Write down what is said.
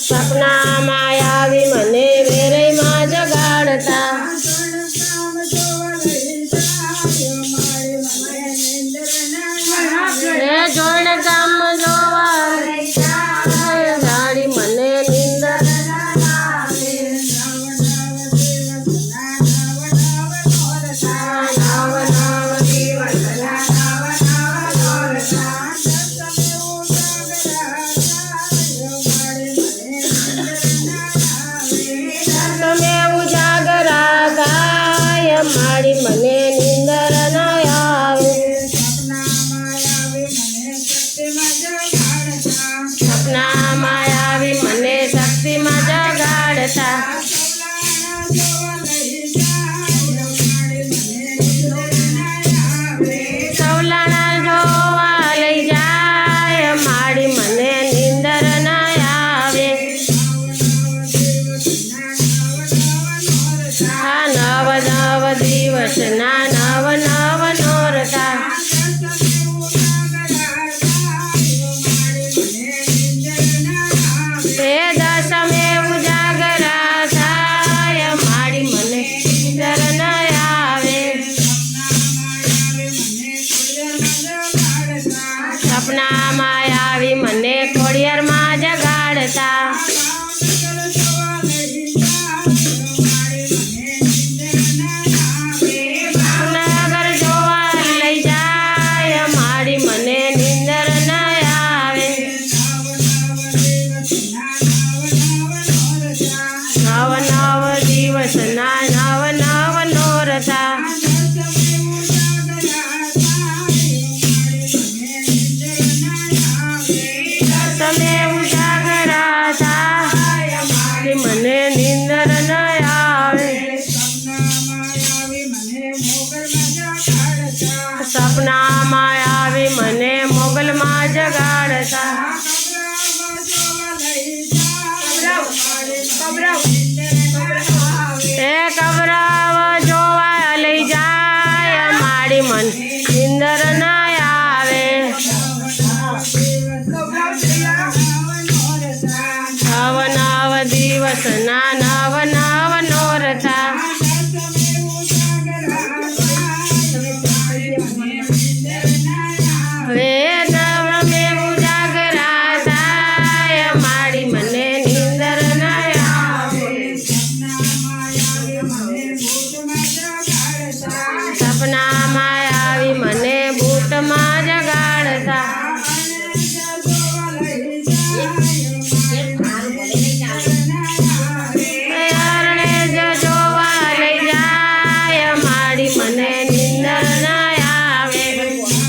સપનામાં આવી મને વેરેમાં જગાડતા જોઈને ગામ જોવા ગાડી મને નીંદર મારી મને નીંદર ન આવે સપનામાં આવી મને શક્તિમાં જગાડતા સૌલાણા જોવા લઈ જાય મારી મને નીંદર ન આવે નવ નવ દિવસના નવ નવ નોરતા તે દસમે ઉજાગરા થાય મારી મને નીંદર ન આવે સપનામાં આવી મને ખોડિયારમાં જગાડતા નવ નવ દિવસના નવ નવ નોરતા તમે ઉજાગરા થાય મને નીંદર ન આવે સપનામાં આવી મને મોગલમાં જગાડતા